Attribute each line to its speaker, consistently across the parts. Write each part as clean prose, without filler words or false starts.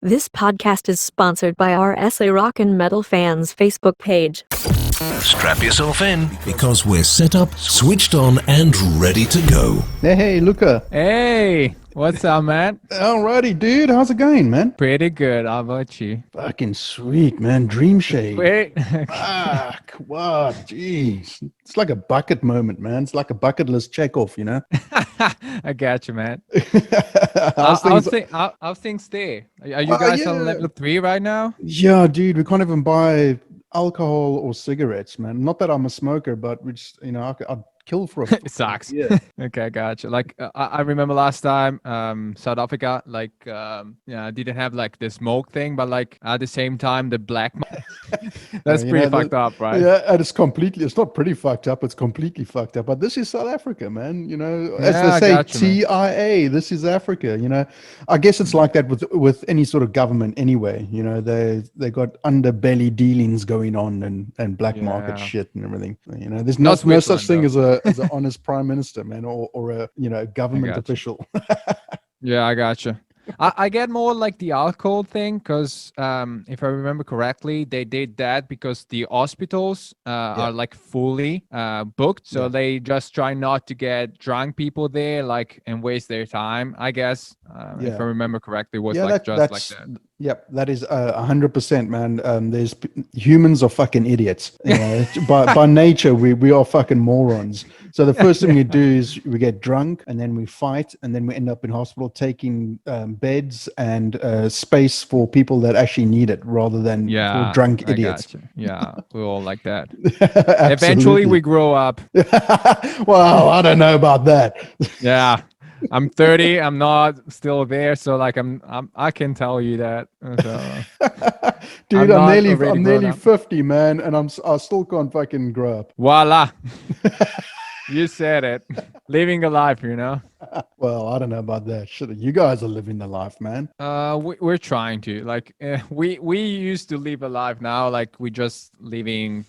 Speaker 1: This podcast is sponsored by our SA Rock and Metal fans Facebook page.
Speaker 2: Strap yourself in
Speaker 3: because we're set up, switched on, and ready to go.
Speaker 4: Hey, Luca.
Speaker 5: Hey, what's up, man?
Speaker 4: Alrighty, dude. How's it going, man?
Speaker 5: Pretty good. How about you?
Speaker 4: Fucking sweet, man. Dreamshade.
Speaker 5: Wait.
Speaker 4: Fuck. What? Jeez. It's like a bucket moment, man. It's like a bucket list check off, you know?
Speaker 5: I got you, man.
Speaker 4: How's
Speaker 5: things there? Are you guys on level 3 right now?
Speaker 4: Yeah, dude. We can't even buy alcohol or cigarettes, man. Not that I'm a smoker, but we just, I'd kill for a
Speaker 5: It sucks.
Speaker 4: Yeah.
Speaker 5: Okay, gotcha. Like I remember last time South Africa didn't have like the smoke thing, but like at the same time the black that's pretty fucked up, right?
Speaker 4: Yeah, and it's not pretty fucked up, it's completely fucked up. But this is South Africa, man. As they say, TIA, this is Africa, I guess it's like that with any sort of government anyway. They got underbelly dealings going on and black market shit and everything. There's no such thing as an honest prime minister, man, or a government official.
Speaker 5: Yeah, I gotcha. I get more like the alcohol thing because if I remember correctly, they did that because the hospitals are like fully booked, so they just try not to get drunk people there, like, and waste their time. I guess if I remember correctly, it was like that.
Speaker 4: Yep, that is 100%, man. There's humans are fucking idiots. By nature, we are fucking morons. So the first thing we do is we get drunk, and then we fight, and then we end up in hospital taking beds and space for people that actually need it, rather than for drunk idiots.
Speaker 5: Gotcha. Yeah, we're all like that. Eventually, we grow up.
Speaker 4: Well, I don't know about that.
Speaker 5: Yeah. I'm 30. I'm not still there, so like I can tell you that. So,
Speaker 4: dude, I'm nearly 50, man, and I still can't fucking grow up.
Speaker 5: Voila, you said it. Living a life,
Speaker 4: Well, I don't know about that. Shit, you guys are living the life, man.
Speaker 5: We're trying to. Like, we used to live a life. Now, like, we're just living.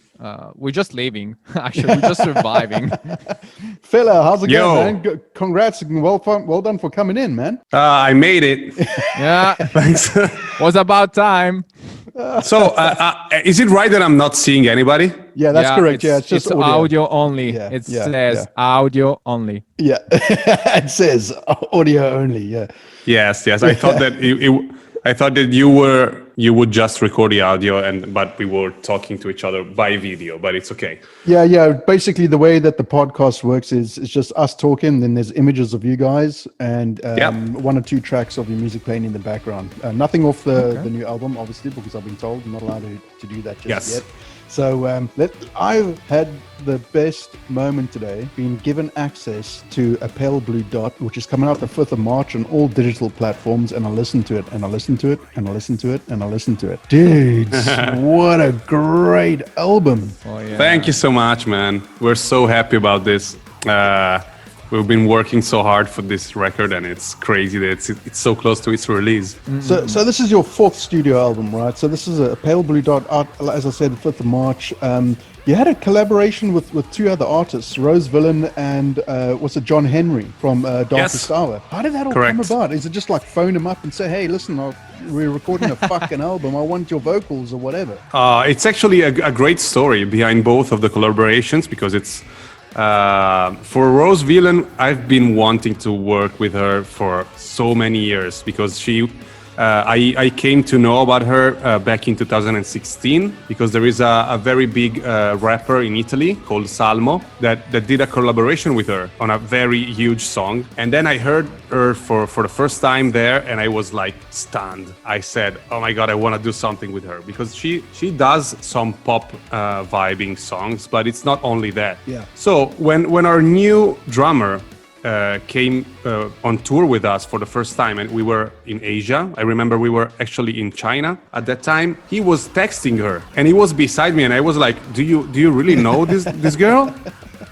Speaker 5: We're just living. Actually, we're just surviving.
Speaker 4: Fella, how's it going, man? Congrats and well done for coming in, man.
Speaker 6: I made it.
Speaker 5: Yeah,
Speaker 6: thanks.
Speaker 5: Was about time.
Speaker 6: So, is it right that I'm not seeing anybody?
Speaker 4: Yeah, that's correct. It's just
Speaker 5: audio only.
Speaker 4: Yeah,
Speaker 5: it says audio only.
Speaker 4: Yeah, it says audio only. Yeah.
Speaker 6: Yes. I thought that you would just record the audio, but we were talking to each other by video, but it's okay.
Speaker 4: Yeah. Basically, the way that the podcast works is it's just us talking. Then there's images of you guys and 1 or 2 tracks of your music playing in the background. Nothing off the new album, obviously, because I've been told I'm not allowed to do that just yet. So I've had the best moment today, being given access to a Pale Blue Dot, which is coming out the 5th of March on all digital platforms, and I listen to it, and I listen to it, and I listen to it, and I listen to it. Dudes, what a great album.
Speaker 6: Oh, yeah. Thank you so much, man. We're so happy about this. We've been working so hard for this record, and it's crazy that it's so close to its release.
Speaker 4: So this is your 4th studio album, right? So this is a Pale Blue Dot out, as I said, the 5th of March. You had a collaboration with 2 other artists, Rose Villain and was it John Henry from Darkest Hour? How did that all come about? Is it just like phone him up and say, hey, listen, we're recording a fucking album, I want your vocals or whatever?
Speaker 6: It's actually a great story behind both of the collaborations, because it's for Rose Villain, I've been wanting to work with her for so many years, because I came to know about her back in 2016, because there is a very big rapper in Italy called Salmo that did a collaboration with her on a very huge song. And then I heard her for the first time there, and I was like stunned. I said, oh my God, I want to do something with her, because she does some pop vibing songs, but it's not only that.
Speaker 4: Yeah.
Speaker 6: So when our new drummer came on tour with us for the first time, and we were in Asia. I remember we were actually in China at that time. He was texting her, and he was beside me, and I was like, "Do you really know this girl?"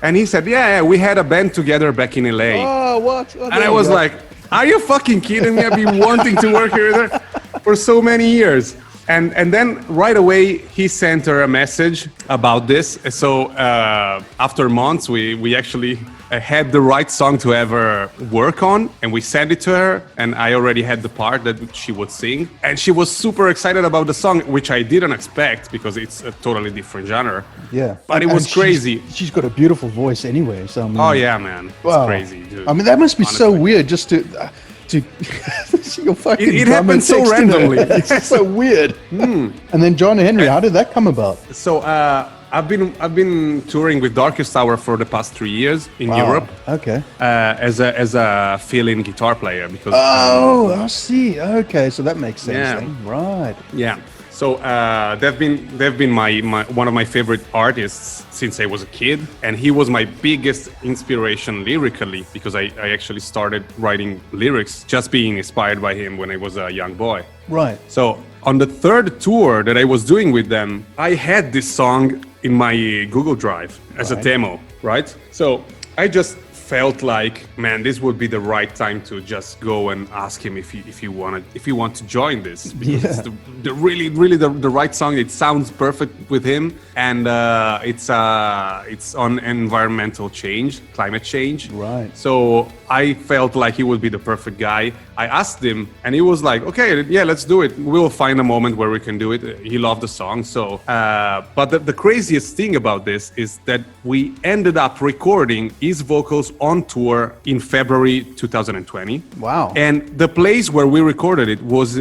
Speaker 6: And he said, "Yeah, we had a band together back in LA."
Speaker 4: Oh, what?
Speaker 6: And I was like, "Are you fucking kidding me? I've been wanting to work with her for so many years." And then right away he sent her a message about this. So after months, we actually had the right song to ever work on, and we sent it to her, and I already had the part that she would sing, and she was super excited about the song, which I didn't expect because it's a totally different genre.
Speaker 4: Yeah,
Speaker 6: but it was crazy.
Speaker 4: She's got a beautiful voice anyway. So I mean,
Speaker 6: oh yeah, man, it's
Speaker 4: wow.
Speaker 6: crazy, dude.
Speaker 4: I mean, that must be so
Speaker 6: Honestly.
Speaker 4: weird just to see your fucking
Speaker 6: It
Speaker 4: drum
Speaker 6: happened
Speaker 4: and
Speaker 6: so
Speaker 4: texting her.
Speaker 6: randomly.
Speaker 4: It's just so weird. And then John Henry, how did that come about?
Speaker 6: So I've been touring with Darkest Hour for the past 3 years in
Speaker 4: Wow.
Speaker 6: Europe
Speaker 4: Okay.
Speaker 6: as a fill-in guitar player because
Speaker 4: Oh, I see. Okay, so that makes sense.
Speaker 6: Yeah.
Speaker 4: Then. Right.
Speaker 6: yeah. So they've been my one of my favorite artists since I was a kid, and he was my biggest inspiration lyrically because I actually started writing lyrics just being inspired by him when I was a young boy.
Speaker 4: Right.
Speaker 6: So on the third tour that I was doing with them, I had this song in my Google Drive as a demo, right? So I just felt like, man, this would be the right time to just go and ask him if he want to join this because it's the really the right song. It sounds perfect with him, and it's on environmental change, climate change.
Speaker 4: Right.
Speaker 6: So I felt like he would be the perfect guy. I asked him, and he was like, "Okay, yeah, let's do it. We'll find a moment where we can do it." He loved the song. So, but the craziest thing about this is that we ended up recording his vocals on tour in February 2020.
Speaker 4: Wow.
Speaker 6: And the place where we recorded it was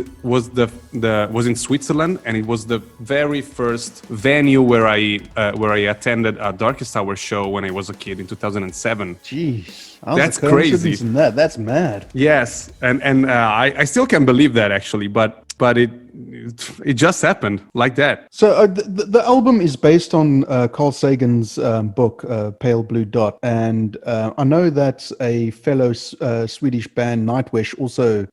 Speaker 6: in Switzerland, and it was the very first venue where I attended a Darkest Hour show when I was a kid in 2007.
Speaker 4: Jeez.
Speaker 6: That's
Speaker 4: the
Speaker 6: crazy.
Speaker 4: coincidence in that. That's mad.
Speaker 6: Yes, and I still can't believe that actually, but it just happened like that.
Speaker 4: So the album is based on Carl Sagan's book, Pale Blue Dot. And I know that a fellow Swedish band, Nightwish, also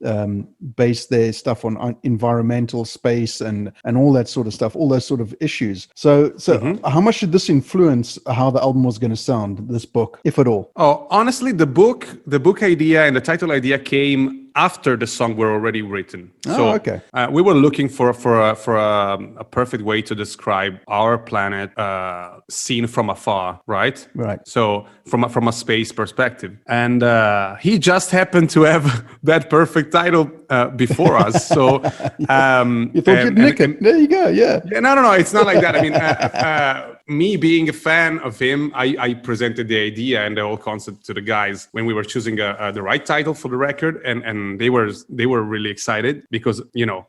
Speaker 4: based their stuff on environmental space and all that sort of stuff, all those sort of issues. So how much did this influence how the album was going to sound, this book, if at all?
Speaker 6: Oh, honestly, the book idea and the title idea came after the song were already written. So
Speaker 4: okay.
Speaker 6: We were looking for a perfect way to describe our planet seen from afar, right?
Speaker 4: Right.
Speaker 6: So from a space perspective, and he just happened to have that perfect title before us. So
Speaker 4: You thought you'd nick it. There you go. Yeah.
Speaker 6: yeah, no, it's not like that. I mean, me being a fan of him, I presented the idea and the whole concept to the guys when we were choosing the right title for the record, and they were really excited because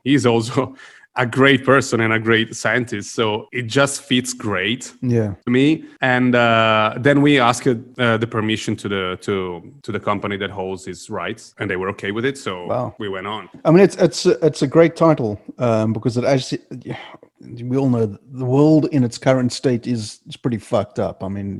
Speaker 6: he's also a great person and a great scientist, so it just fits great to me. And then we asked the permission to the company that holds his rights, and they were okay with it. So we went on.
Speaker 4: I mean, it's a great title because it actually, we all know the world in its current state is pretty fucked up. I mean,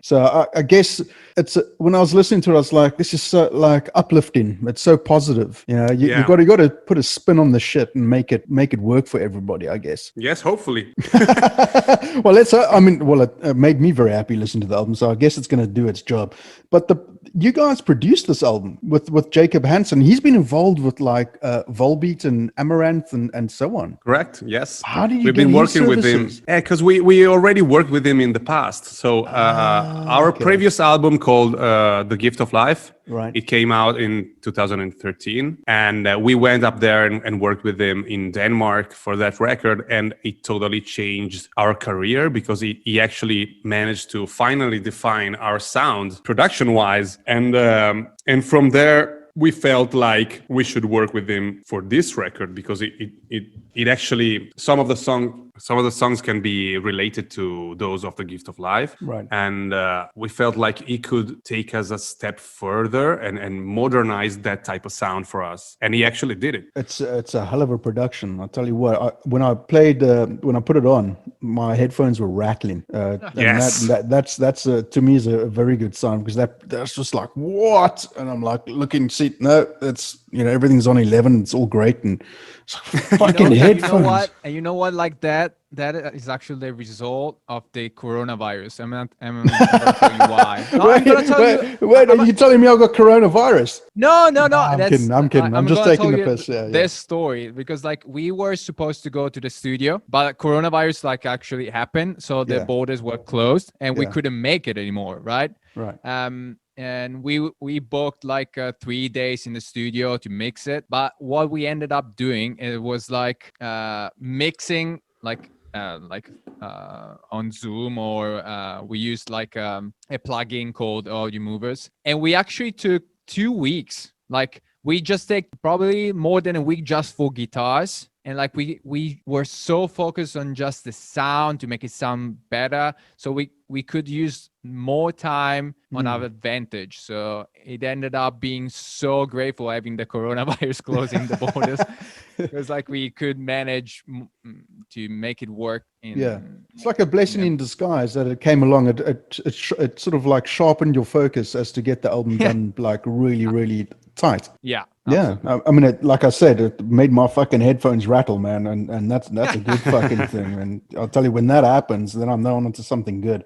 Speaker 4: so I guess it's when I was listening to it, I was like, this is so like uplifting. It's so positive. You got to put a spin on the shit and make it work for everybody, I guess.
Speaker 6: Yes, hopefully.
Speaker 4: Well, it made me very happy listening to the album, so I guess it's going to do its job. But you guys produced this album with Jacob Hansen. He's been involved with like Volbeat and Amaranth and so on.
Speaker 6: Correct. Yes.
Speaker 4: How did you
Speaker 6: We've
Speaker 4: get
Speaker 6: been
Speaker 4: his
Speaker 6: working with him?
Speaker 4: services?
Speaker 6: Yeah, because we already worked with him in the past. So our previous album called The Gift of Life.
Speaker 4: Right.
Speaker 6: It came out in 2013, and we went up there and worked with him in Denmark for that record, and it totally changed our career because he actually managed to finally define our sound production-wise, and from there we felt like we should work with him for this record because it actually some of the songs can be related to those of The Gift of Life.
Speaker 4: Right.
Speaker 6: And we felt like he could take us a step further and modernize that type of sound for us. And he actually did it.
Speaker 4: It's a hell of a production. I'll tell you what, when I put it on, my headphones were rattling.
Speaker 6: Yes.
Speaker 4: And that's to me is a very good sign because that's just like, what? And I'm like looking, see, no, it's, everything's on 11. It's all great. And it's like, fucking headphones.
Speaker 5: You know what? Like that, that is actually the result of the coronavirus. I'm gonna tell you why. No, I'm gonna tell you.
Speaker 4: Wait, are you telling me I've got coronavirus?
Speaker 5: No.
Speaker 4: I'm kidding. I'm kidding. I'm just
Speaker 5: gonna
Speaker 4: taking
Speaker 5: tell
Speaker 4: the
Speaker 5: you
Speaker 4: piss. Yeah,
Speaker 5: this story because like we were supposed to go to the studio, but coronavirus like actually happened, so the
Speaker 4: Yeah.
Speaker 5: borders were closed and we
Speaker 4: Yeah.
Speaker 5: couldn't make it anymore, right?
Speaker 4: Right.
Speaker 5: And we booked like 3 days in the studio to mix it, but what we ended up doing, it was like mixing like on Zoom, or we used like a plugin called Audio Movers, and we actually took 2 weeks. Like we just take probably more than a week just for guitars, and like we were so focused on just the sound to make it sound better, so we could use more time on our advantage. So it ended up being so great for having the coronavirus closing the borders, because like we could manage to make it work in
Speaker 4: It's like a blessing in disguise that it came along. It sort of like sharpened your focus as to get the album done like really, really tight.
Speaker 5: Yeah.
Speaker 4: Yeah, I mean, like I said, it made my fucking headphones rattle, man, and that's a good fucking thing. And I'll tell you, when that happens, then I'm on to something good.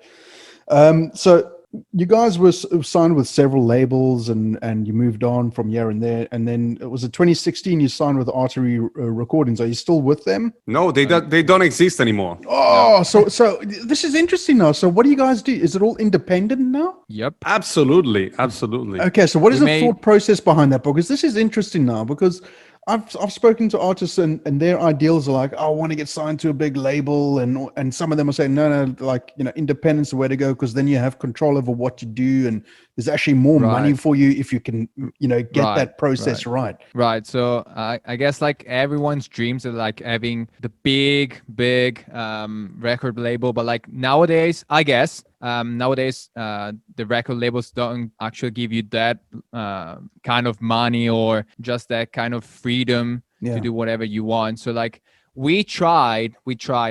Speaker 4: So you guys were signed with several labels, and you moved on from here and there, and then it was in 2016 you signed with Artery Recordings. Are you still with them?
Speaker 6: No, they don't exist anymore.
Speaker 4: Oh, so this is interesting now. So what do you guys do? Is it all independent now?
Speaker 5: Yep.
Speaker 6: Absolutely.
Speaker 4: Okay, so what is
Speaker 5: We
Speaker 4: the thought process behind that? Because this is interesting now, because I've spoken to artists and their ideals are like, oh, I want to get signed to a big label, and some of them are saying no, like, you know, independence is the way to go, because then you have control over what you do, and there's actually more money for you if you can, you know, get that process right.
Speaker 5: Right. So I guess like everyone's dreams are like having the big record label, but like nowadays, I guess the record labels don't actually give you that kind of money or just that kind of freedom to do whatever you want. So like we tried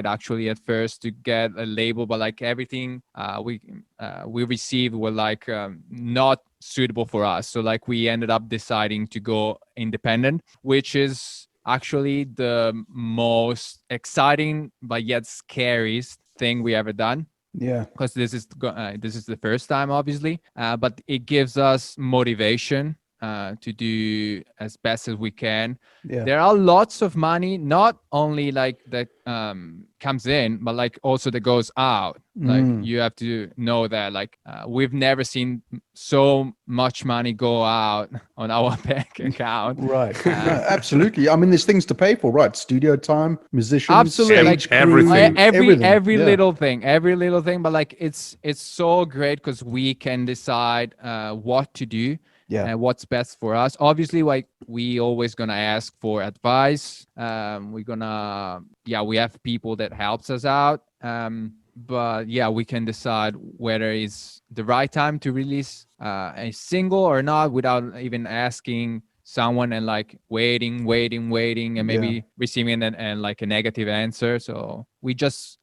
Speaker 5: actually at first to get a label, but like everything we received were like not suitable for us. So like we ended up deciding to go independent, which is actually the most exciting but yet scariest thing we ever done.
Speaker 4: Yeah,
Speaker 5: Because this is the first time, obviously, but it gives us motivation to do as best as we can.
Speaker 4: Yeah.
Speaker 5: There are lots of money, not only like that comes in, but like also that goes out. Like you have to know that like we've never seen so much money go out on our bank account.
Speaker 4: Right. No, absolutely. I mean, there's things to pay for, right? Studio time, musicians,
Speaker 5: Absolutely,
Speaker 4: stage
Speaker 5: like
Speaker 4: crew,
Speaker 6: everything.
Speaker 5: every
Speaker 4: Yeah.
Speaker 5: little thing. But like it's so great because we can decide what to do.
Speaker 4: Yeah.
Speaker 5: And what's best for us. Obviously, like we always gonna ask for advice. We have people that helps us out. But yeah, we can decide whether it's the right time to release a single or not without even asking someone and like waiting and maybe receiving and like a negative answer. So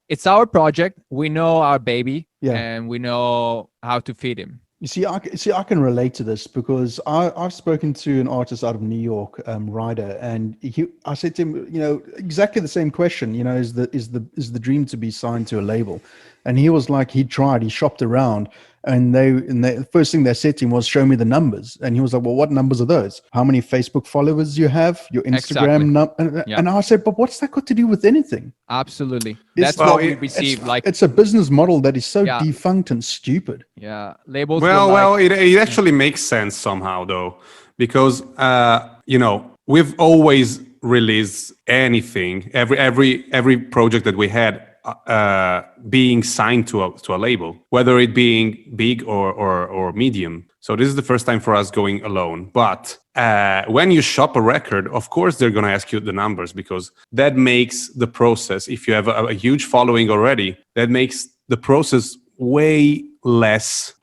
Speaker 5: it's our project. We know our baby, and we know how to feed him.
Speaker 4: You see, I can relate to this because I've spoken to an artist out of New York, Ryder, and I said to him, you know, exactly the same question. You know, is the dream to be signed to a label? And he was like, he shopped around, and the first thing they said to him was, show me the numbers. And he was like, well, what numbers are those? How many Facebook followers you have, your Instagram number? And I said, but what's that got to do with anything?
Speaker 5: Absolutely. That's what we received. Like
Speaker 4: it's a business model that is so defunct and stupid.
Speaker 5: Yeah. Labels.
Speaker 6: It actually makes sense somehow though, because you know, we've always released anything, every project that we had being signed to a label, whether it being big or medium. So this is the first time for us going alone. But when you shop a record, of course they're going to ask you the numbers, because that makes the process, if you have a huge following already, that makes the process way less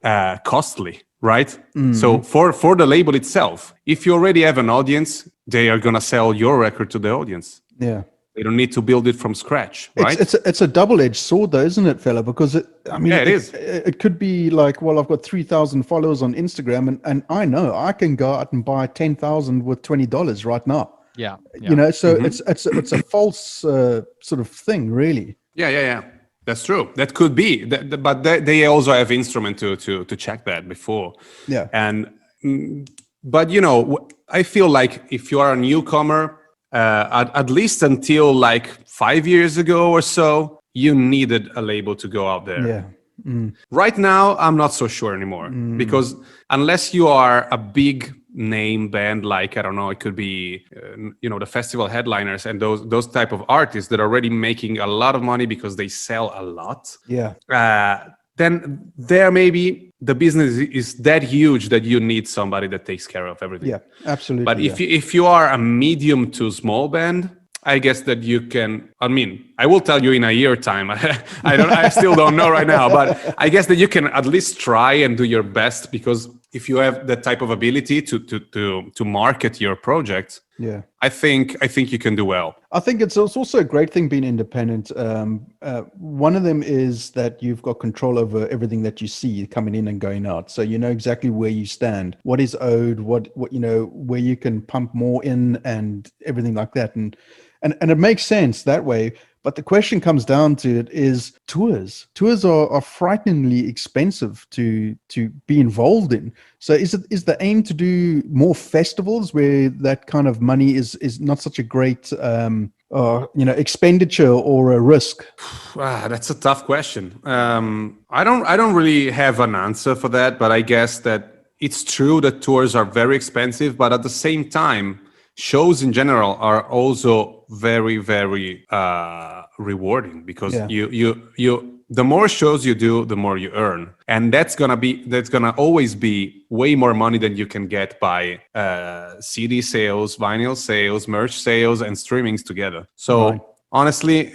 Speaker 6: costly, right? So for the label itself, if you already have an audience, they are going to sell your record to the audience.
Speaker 4: Yeah.
Speaker 6: They don't need to build it from scratch, right?
Speaker 4: It's a double-edged sword, though, isn't it, fella? Because it is. It could be like, well, I've got 3,000 followers on Instagram, and I know I can go out and buy 10,000 with $20 right now.
Speaker 5: Yeah.
Speaker 4: You know, so it's a false sort of thing, really.
Speaker 6: Yeah. That's true. That could be. But they also have instrument to check that before.
Speaker 4: Yeah.
Speaker 6: And but I feel like if you are a newcomer, at least until like 5 years ago or so, you needed a label to go out there.
Speaker 4: Yeah.
Speaker 6: Right now, I'm not so sure anymore because unless you are a big name band, like, I don't know, it could be, the festival headliners and those type of artists that are already making a lot of money because they sell a lot.
Speaker 4: Yeah.
Speaker 6: Then there maybe the business is that huge that you need somebody that takes care of everything.
Speaker 4: Yeah, absolutely.
Speaker 6: But if you are a medium to small band, I guess that you can. I mean, I will tell you in a year time. I still don't know right now, but I guess that you can at least try and do your best, because if you have that type of ability to market your project,
Speaker 4: yeah,
Speaker 6: I think you can do well.
Speaker 4: I think it's also a great thing being independent. One of them is that you've got control over everything that you see coming in and going out. So you know exactly where you stand, what is owed, what where you can pump more in and everything like that. And it makes sense that way. But the question comes down to it is tours. Tours are frighteningly expensive to be involved in. So is the aim to do more festivals where that kind of money is not such a great expenditure or a risk?
Speaker 6: That's a tough question. I don't really have an answer for that, but I guess that it's true that tours are very expensive, but at the same time, shows in general are also very, very rewarding, because you the more shows you do, the more you earn, and that's gonna always be way more money than you can get by CD sales, vinyl sales, merch sales, and streamings together. So honestly,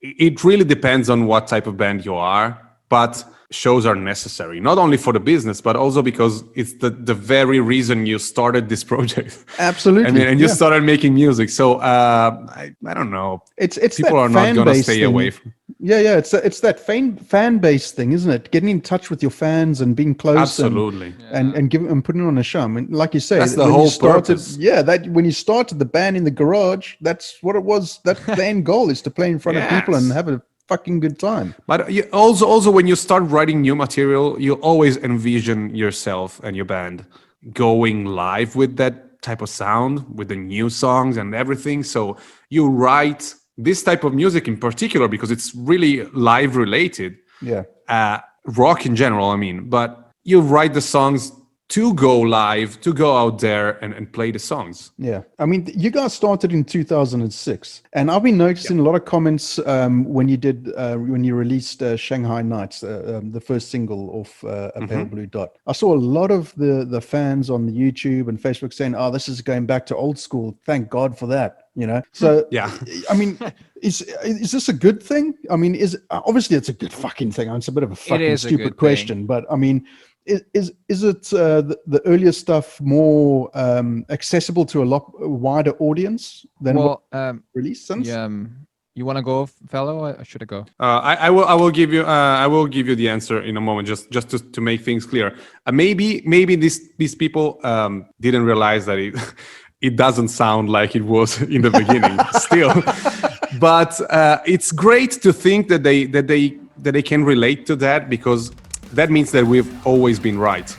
Speaker 6: it really depends on what type of band you are, but shows are necessary, not only for the business, but also because it's the very reason you started this project.
Speaker 4: Absolutely.
Speaker 6: I mean, and you started making music. So I don't know.
Speaker 4: It's
Speaker 6: people are not going to stay away from.
Speaker 4: Yeah. It's that fan base thing, isn't it? Getting in touch with your fans and being close.
Speaker 6: Absolutely.
Speaker 4: And giving and putting on a show. I mean, like you say,
Speaker 6: that's the whole purpose.
Speaker 4: Yeah, that when you started the band in the garage, that's what it was. That's the end goal, is to play in front of people and have a fucking good time.
Speaker 6: But you also when you start writing new material, you always envision yourself and your band going live with that type of sound, with the new songs and everything. So you write this type of music in particular because it's really live related.
Speaker 4: Yeah.
Speaker 6: Rock in general, I mean, but you write the songs to go live, to go out there and play the songs.
Speaker 4: Yeah. I mean, you guys started in 2006, and I've been noticing a lot of comments when you released Shanghai Nights, the first single off A Pale Blue Dot. I saw a lot of the fans on the YouTube and Facebook saying, "Oh, this is going back to old school. Thank God for that." So yeah. I mean, is this a good thing? I mean, obviously it's a good fucking thing. It's a bit of a fucking stupid question, but I mean, is it the earlier stuff more accessible to a lot wider audience than what released since?
Speaker 5: You want to go, fellow? Or should I go?
Speaker 6: I will give you the answer in a moment, just to make things clear. Maybe these people didn't realize that it doesn't sound like it was in the beginning still, but it's great to think that they can relate to that, because that means that we've always been right.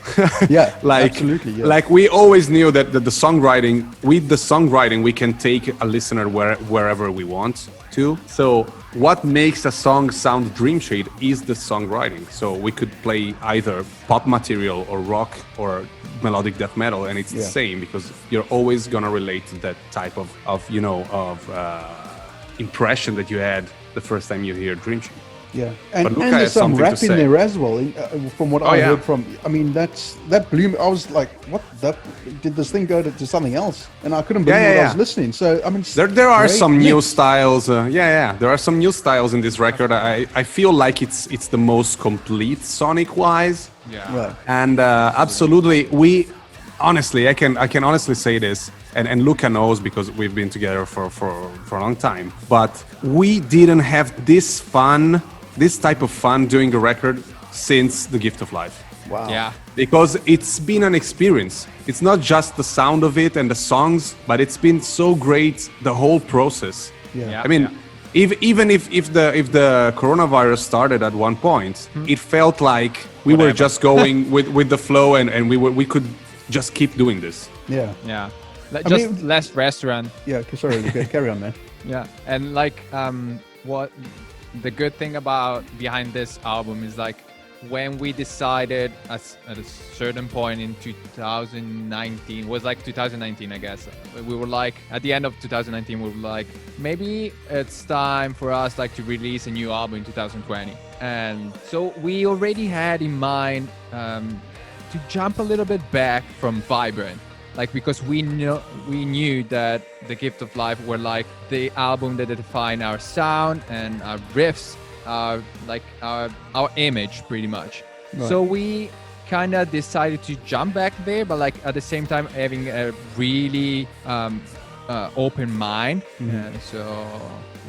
Speaker 4: Yeah, absolutely. Yeah.
Speaker 6: Like we always knew that with the songwriting, we can take a listener wherever we want to. So what makes a song sound Dreamshade is the songwriting. So we could play either pop material or rock or melodic death metal, and it's the same, because you're always gonna relate to that type of impression that you had the first time you hear Dreamshade.
Speaker 4: Yeah, and there's some rap in there as well. From what I heard from, I mean, that blew me. I was like, "What? Did this thing go to something else?" And I couldn't believe I was listening. So I mean,
Speaker 6: there are some new styles. There are some new styles in this record. I feel like it's the most complete sonic wise.
Speaker 5: Yeah,
Speaker 4: right.
Speaker 6: And absolutely, I can honestly say this. And Luca knows, because we've been together for a long time. But we didn't have this type of fun doing the record since The Gift of Life.
Speaker 4: Wow.
Speaker 5: Yeah.
Speaker 6: Because it's been an experience. It's not just the sound of it and the songs, but it's been so great, the whole process.
Speaker 4: Yeah.
Speaker 6: I mean, Even if the coronavirus started at one point, it felt like we were just going with the flow, and we could just keep doing this.
Speaker 4: Yeah.
Speaker 5: Yeah.
Speaker 4: I
Speaker 5: Just
Speaker 4: mean-
Speaker 5: less restaurant.
Speaker 4: Yeah. Sorry, Luca, carry on, man.
Speaker 5: Yeah, and like what the good thing about behind this album is like when we decided at a certain point in 2019, was like 2019, I guess. We were like at the end of 2019, we were like maybe it's time for us like to release a new album in 2020, and so we already had in mind to jump a little bit back from Vibrant. Like because we knew that The Gift of Life were like the album that defined our sound and our riffs, like our image pretty much.
Speaker 4: Right.
Speaker 5: So we kind of decided to jump back there, but like at the same time having a really open mind. And so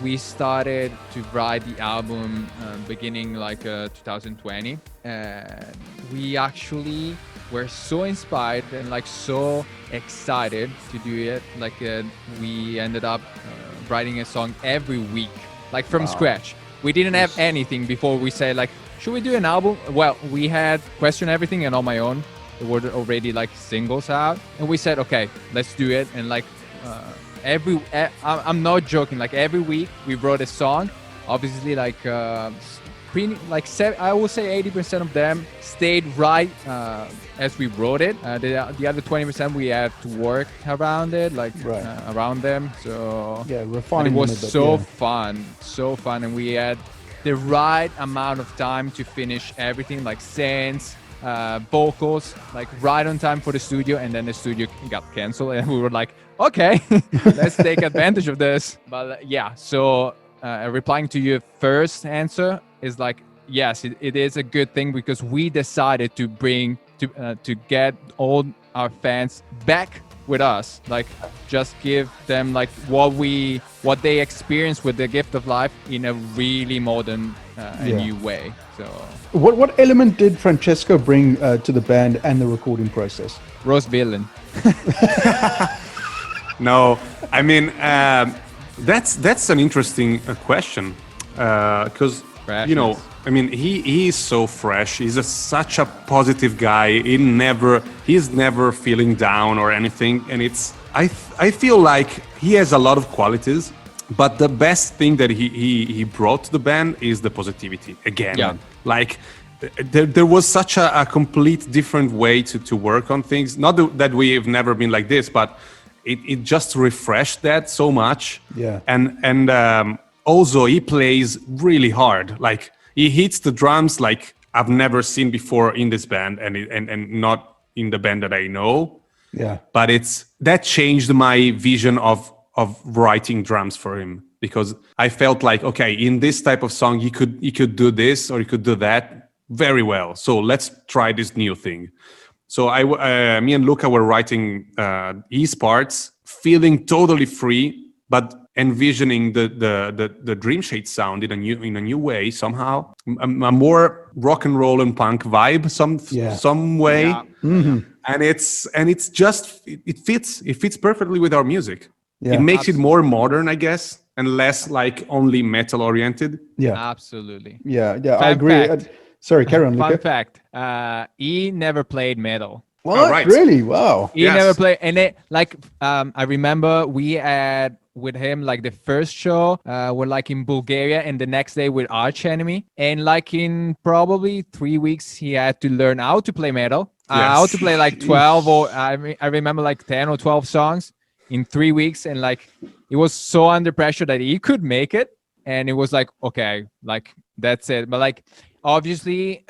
Speaker 5: we started to write the album beginning like 2020, and we actually were so inspired and like so excited to do it. Like we ended up writing a song every week, like from scratch. We didn't have anything before we said like, should we do an album? Well, we had Question Everything and On My Own. There were already like singles out, and we said, okay, let's do it. And like I'm not joking, like every week we wrote a song. Obviously like I would say 80% of them stayed right as we wrote it. The other 20% we had to work around it, like around them. So
Speaker 4: Yeah,
Speaker 5: but
Speaker 4: refining
Speaker 5: it was
Speaker 4: them a bit,
Speaker 5: so fun, and we had the right amount of time to finish everything, like synths, vocals, like right on time for the studio, and then the studio got canceled, and we were like, okay, let's take advantage of this. But yeah, so replying to your first answer is like, yes, it is a good thing because we decided to bring to get all our fans back with us, like just give them like what they experienced with The Gift of Life in a really modern and new way. So
Speaker 4: What element did Francesco bring to the band and the recording process?
Speaker 5: Rose Villain.
Speaker 6: No, I mean that's an interesting question because you know, I mean he is so fresh. He's such a positive guy. He's never feeling down or anything, and I feel like he has a lot of qualities. But the best thing that he brought to the band is the positivity again.
Speaker 5: Yeah.
Speaker 6: Like there was such a complete different way to work on things. Not that we've never been like this, but it just refreshed that so much.
Speaker 4: Yeah.
Speaker 6: And also he plays really hard. Like he hits the drums like I've never seen before in this band, and not in the band that I know.
Speaker 4: Yeah.
Speaker 6: But that changed my vision of writing drums for him, because I felt like, okay, in this type of song, he could do this or he could do that very well. So let's try this new thing. So me and Luca were writing his parts, feeling totally free, but envisioning the Dreamshade sound in a new way somehow, a more rock and roll and punk vibe some way.
Speaker 5: Yeah.
Speaker 4: Mm-hmm.
Speaker 6: And it's just it fits perfectly with our music.
Speaker 4: Yeah.
Speaker 6: It makes it more modern, I guess, and less like only metal oriented.
Speaker 4: Yeah.
Speaker 5: Absolutely.
Speaker 4: Yeah.
Speaker 5: Fun
Speaker 4: I agree.
Speaker 5: fact.
Speaker 4: Sorry, carry on,
Speaker 5: Fun
Speaker 4: Luca.
Speaker 5: fact: he never played metal.
Speaker 4: What?
Speaker 6: right.
Speaker 4: Really? Wow.
Speaker 5: He
Speaker 6: Yes.
Speaker 5: never played, and I remember we had with him like the first show were like in Bulgaria, and the next day with Arch Enemy, and like in probably 3 weeks he had to learn how to play metal, how to play like 12 or I remember like 10 or 12 songs in 3 weeks, and like it was so under pressure that he could make it, and it was like, okay, like that's it. But like obviously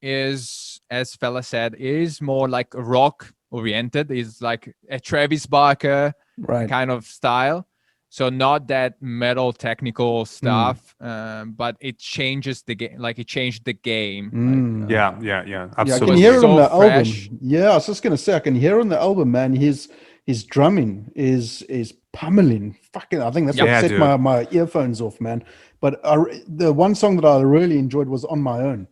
Speaker 5: is, as fella said, is more like rock oriented, is like a Travis Barker kind of style, so not that metal technical stuff, but it changes the game, like it changed the game. Like,
Speaker 6: Yeah,
Speaker 4: Yeah, I
Speaker 6: absolutely.
Speaker 4: can hear
Speaker 5: So
Speaker 4: on the
Speaker 5: fresh.
Speaker 4: album. Yeah, I was just gonna say, I can hear on the album, man. His drumming is pummeling. Fucking, I think that's what
Speaker 6: Yeah,
Speaker 4: set
Speaker 6: dude.
Speaker 4: my earphones off, man. But the one song that I really enjoyed was On My Own.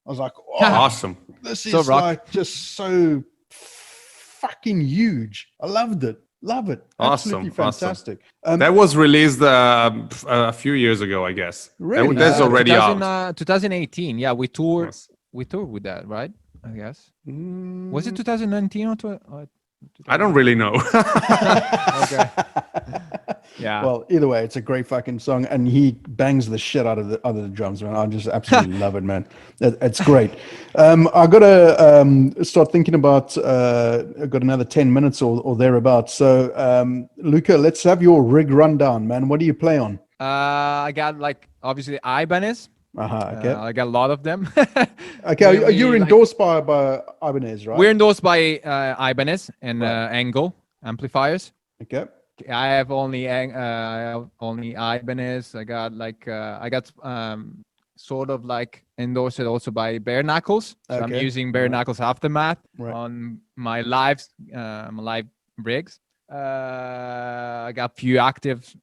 Speaker 4: I was like, oh,
Speaker 6: Awesome.
Speaker 4: this
Speaker 5: So
Speaker 4: is
Speaker 5: rock.
Speaker 4: like just so fucking huge. I loved it. Love it.
Speaker 6: Awesome,
Speaker 4: Absolutely fantastic.
Speaker 6: That was released a few years ago, I guess.
Speaker 4: Really?
Speaker 6: That's already out.
Speaker 5: 2018. Yeah, we toured.
Speaker 6: Yes.
Speaker 5: We toured with that, right? I guess. Was it
Speaker 6: Mm,
Speaker 5: 2019 or
Speaker 6: I don't really know.
Speaker 5: Okay. Yeah.
Speaker 4: Well, either way, it's a great fucking song, and he bangs the shit out of the drums, man. I just absolutely love it, man. It's great. I gotta start thinking about. I've got another 10 minutes or thereabouts. So, Luca, let's have your rig rundown, man. What do you play on?
Speaker 5: I got like obviously Ibanez.
Speaker 4: Okay.
Speaker 5: I got a lot of them.
Speaker 4: Okay.
Speaker 5: Mainly,
Speaker 4: You're
Speaker 5: like,
Speaker 4: endorsed by Ibanez, right?
Speaker 5: We're endorsed by Ibanez and
Speaker 4: Right.
Speaker 5: Angle amplifiers.
Speaker 4: Okay.
Speaker 5: I have only Ibanez. I got sort of like endorsed also by Bare Knuckles. So I'm
Speaker 4: Okay.
Speaker 5: using Bare Knuckles Aftermath
Speaker 4: Right.
Speaker 5: on my live rigs. I got a few active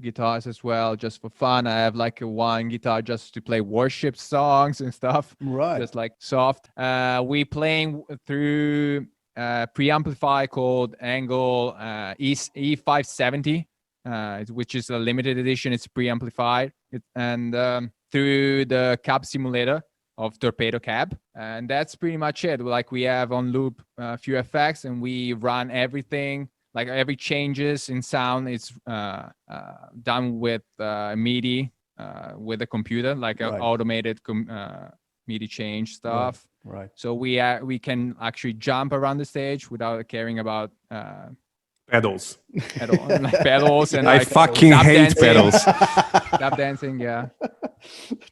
Speaker 5: guitars as well, just for fun. I have like one guitar just to play worship songs and stuff,
Speaker 4: Right.
Speaker 5: just like soft. We playing through preamplifier called Angle E570, which is a limited edition. It's preamplified, and through the cab simulator of Torpedo Cab, and that's pretty much it. Like we have on loop a few effects, and we run everything. Like every changes in sound is done with MIDI with the computer, like
Speaker 4: Right.
Speaker 5: automated MIDI change stuff.
Speaker 4: Right.
Speaker 5: So we can actually jump around the stage without caring about
Speaker 6: Pedals.
Speaker 5: pedals and
Speaker 6: I
Speaker 5: like
Speaker 6: fucking
Speaker 5: tap
Speaker 6: hate
Speaker 5: dancing.
Speaker 6: pedals.
Speaker 5: Tap dancing, yeah.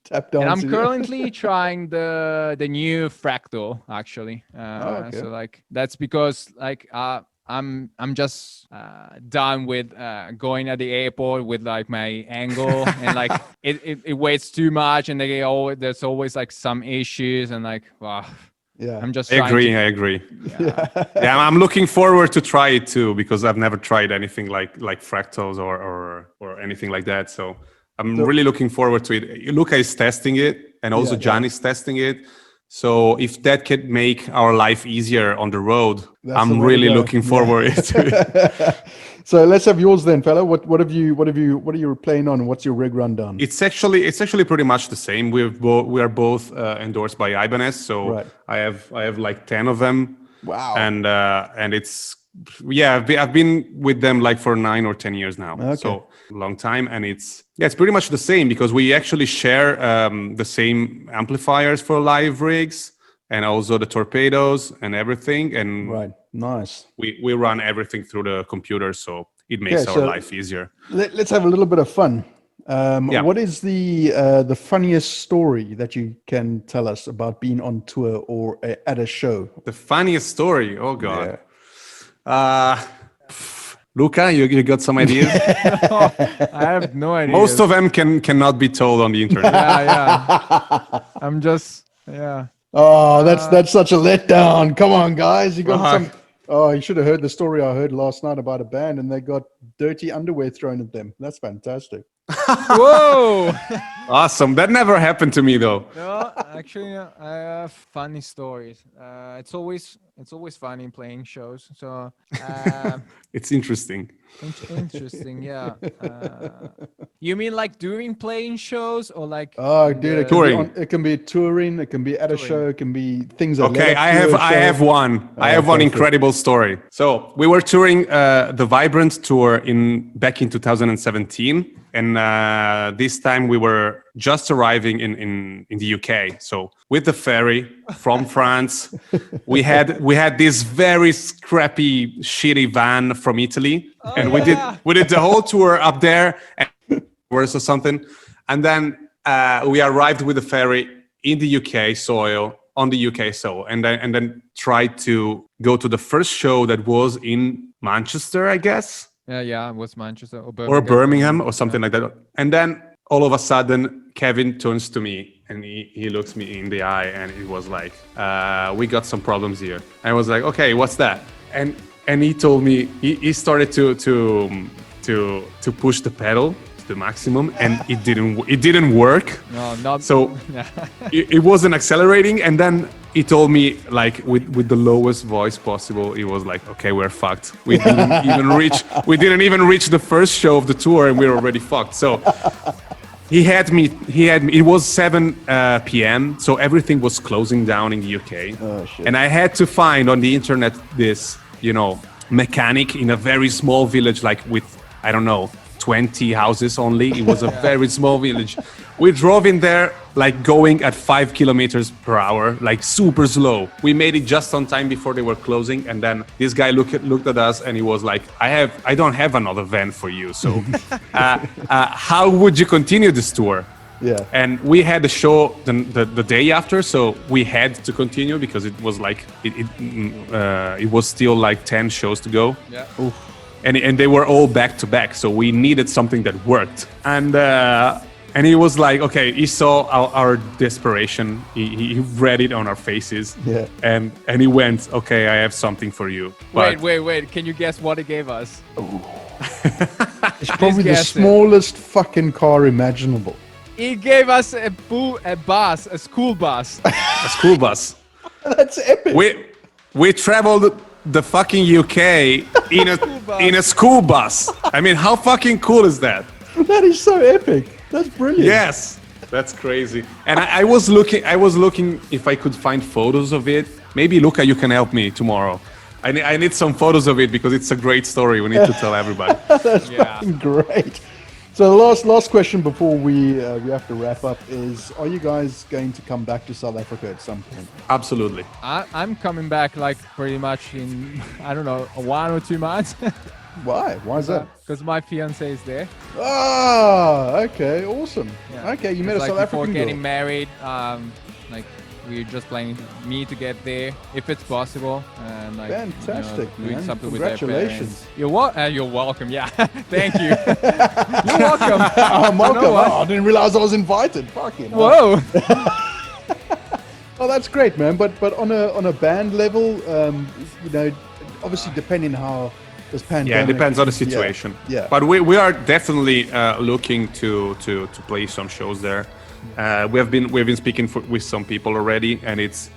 Speaker 4: Tap
Speaker 5: And I'm
Speaker 4: dancing.
Speaker 5: currently trying the new Fractal actually.
Speaker 4: Okay.
Speaker 5: So like that's because like I'm just done with going at the airport with like my Angle and like it weighs too much and there's always like some issues and like wow.
Speaker 4: Yeah.
Speaker 5: I'm just
Speaker 6: I
Speaker 5: trying
Speaker 6: agree.
Speaker 5: Yeah.
Speaker 6: Yeah, I'm looking forward to try it too because I've never tried anything like fractals or anything like that. So I'm really looking forward to it. Luca is testing it, and also
Speaker 4: Yeah.
Speaker 6: John is testing it. So if that can make our life easier on the road,
Speaker 4: That's the
Speaker 6: I'm
Speaker 4: way to
Speaker 6: really
Speaker 4: go.
Speaker 6: looking forward to it.
Speaker 4: So let's have yours then, fella. What are you playing on? What's your rig rundown?
Speaker 6: It's actually pretty much the same. We are both endorsed by Ibanez, so
Speaker 4: Right.
Speaker 6: I have like 10 of them.
Speaker 4: Wow.
Speaker 6: And it's I've been with them like for 9 or 10 years now,
Speaker 4: Okay.
Speaker 6: so long time. And it's pretty much the same because we actually share the same amplifiers for live rigs and also the torpedoes and everything. And
Speaker 4: Right. Nice.
Speaker 6: we run everything through the computer, so it makes
Speaker 4: Okay,
Speaker 6: our
Speaker 4: so
Speaker 6: life easier.
Speaker 4: Let's have a little bit of fun.
Speaker 6: Yeah.
Speaker 4: What is the funniest story that you can tell us about being on tour or at a show?
Speaker 6: The funniest story, oh god. Luca, you got some ideas?
Speaker 5: I have no idea.
Speaker 6: Most of them cannot be told on the internet.
Speaker 5: yeah. I'm just
Speaker 4: Oh, that's such a letdown. Come on, guys. You got some. Oh, you should have heard the story I heard last night about a band and they got dirty underwear thrown at them. That's fantastic.
Speaker 5: Whoa.
Speaker 6: Awesome. That never happened to me though.
Speaker 5: No, actually, I have funny stories. It's always funny playing shows. So
Speaker 6: It's interesting.
Speaker 5: interesting, yeah. You mean like doing playing shows or like?
Speaker 4: Oh, dude,
Speaker 6: Touring.
Speaker 4: it can be touring, it can be at a show, it can be things that.
Speaker 6: Okay,
Speaker 4: led up
Speaker 6: I
Speaker 4: to a
Speaker 6: have
Speaker 4: show.
Speaker 6: one. I have one
Speaker 4: go for it.
Speaker 6: incredible story. So we were touring the Vibrant tour back in 2017, and this time we were just arriving in the UK. So with the ferry from France, we had this very scrappy, shitty van from Italy, and we did the whole tour up there, or something, and then we arrived with the ferry in the UK soil. On the UK soil, and then tried to go to the first show that was in Manchester, I guess.
Speaker 5: Yeah, it was Manchester or
Speaker 6: Birmingham or something like that. And then all of a sudden, Kevin turns to me and he looks me in the eye and he was like, "We got some problems here." And I was like, "Okay, what's that?" And he told me he started to push the pedal to the maximum, and it didn't work.
Speaker 5: No, not
Speaker 6: So it wasn't accelerating, and then he told me like with the lowest voice possible. He was like, "Okay, we're fucked. We didn't even reach the first show of the tour, and we're already fucked." So he had me. It was 7 p.m. So everything was closing down in the UK, and I had to find on the internet this, mechanic in a very small village, like with, I don't know, 20 houses only. It was a very small village. We drove in there like going at 5 kilometers per hour, like super slow. We made it just on time before they were closing, and then this guy looked at us and he was like, I don't have another van for you, so how would you continue this tour?
Speaker 4: Yeah.
Speaker 6: And we had the show the day after, so we had to continue because it was like it was still like 10 shows to go.
Speaker 5: Yeah.
Speaker 4: Oof.
Speaker 6: And they were all back to back, so we needed something that worked. And he was like, okay, he saw our desperation. He read it on our faces.
Speaker 4: Yeah.
Speaker 6: And he went, okay, I have something for you. But
Speaker 5: Wait. Can you guess what he gave us?
Speaker 4: It's probably the smallest fucking car imaginable.
Speaker 5: He gave us a school bus.
Speaker 6: a school bus.
Speaker 4: That's epic.
Speaker 6: We traveled the fucking UK in a school bus. I mean, how fucking cool is that?
Speaker 4: That is so epic. That's brilliant.
Speaker 6: Yes, that's crazy. And I was looking if I could find photos of it. Maybe Luca, you can help me tomorrow. I need some photos of it because it's a great story. We need to tell everybody.
Speaker 4: That's fucking great. So the last question before we have to wrap up is: are you guys going to come back to South Africa at some point?
Speaker 6: Absolutely.
Speaker 5: I'm coming back like pretty much in, I don't know, 1 or 2 months.
Speaker 4: Why? Why is that?
Speaker 5: Because my fiance is there.
Speaker 4: Ah, okay, awesome.
Speaker 5: Yeah.
Speaker 4: Okay, you met a
Speaker 5: Like
Speaker 4: South
Speaker 5: before
Speaker 4: African
Speaker 5: getting
Speaker 4: girl.
Speaker 5: married, like we're just planning me to get there if it's possible, and like
Speaker 4: Fantastic,
Speaker 5: doing
Speaker 4: man.
Speaker 5: something with their
Speaker 4: Congratulations.
Speaker 5: parents. You're welcome. Yeah, thank you. You're welcome.
Speaker 4: I'm welcome.
Speaker 5: You know what?
Speaker 4: I didn't realize I was invited. Fucking hell.
Speaker 5: Whoa.
Speaker 4: Oh, that's great, man. But on a band level, obviously depending how this pandemic.
Speaker 6: Yeah, it depends on the situation.
Speaker 4: Yeah.
Speaker 6: But we are definitely looking to play some shows there. We've been speaking with some people already, and it's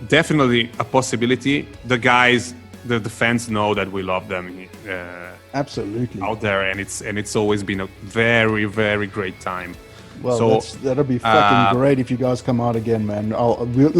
Speaker 6: definitely a possibility. The guys, the fans know that we love them.
Speaker 4: Absolutely.
Speaker 6: Out there, and it's always been a very, very great time.
Speaker 4: Well,
Speaker 6: So,
Speaker 4: that'll be fucking great if you guys come out again, man.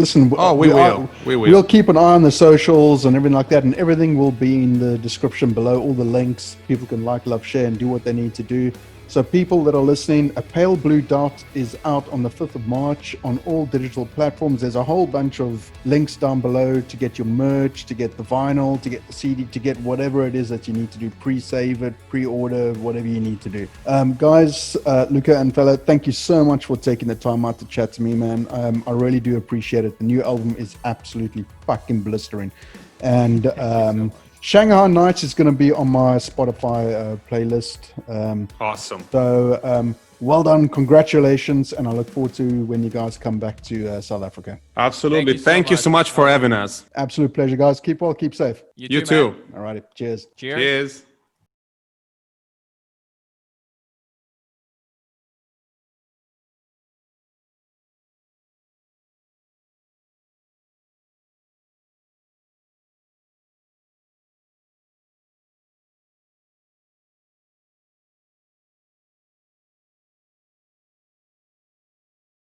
Speaker 4: Listen.
Speaker 6: We will.
Speaker 4: We'll keep an eye on the socials and everything like that, and everything will be in the description below. All the links. People can like, love, share, and do what they need to do. So people that are listening, A Pale Blue Dot is out on the 5th of March on all digital platforms. There's a whole bunch of links down below to get your merch, to get the vinyl, to get the CD, to get whatever it is that you need to do. Pre-save it, pre-order, whatever you need to do. Guys, Luca and Fella, thank you so much for taking the time out to chat to me, man. I really do appreciate it. The new album is absolutely fucking blistering. And Shanghai Nights is going to be on my Spotify playlist.
Speaker 6: Awesome.
Speaker 4: So well done, congratulations, and I look forward to when you guys come back to South Africa.
Speaker 6: Absolutely. Thank you so much for having us.
Speaker 4: Absolute pleasure, guys. Keep well, keep safe.
Speaker 6: You too.
Speaker 4: All righty, cheers.
Speaker 5: Cheers.
Speaker 6: Cheers.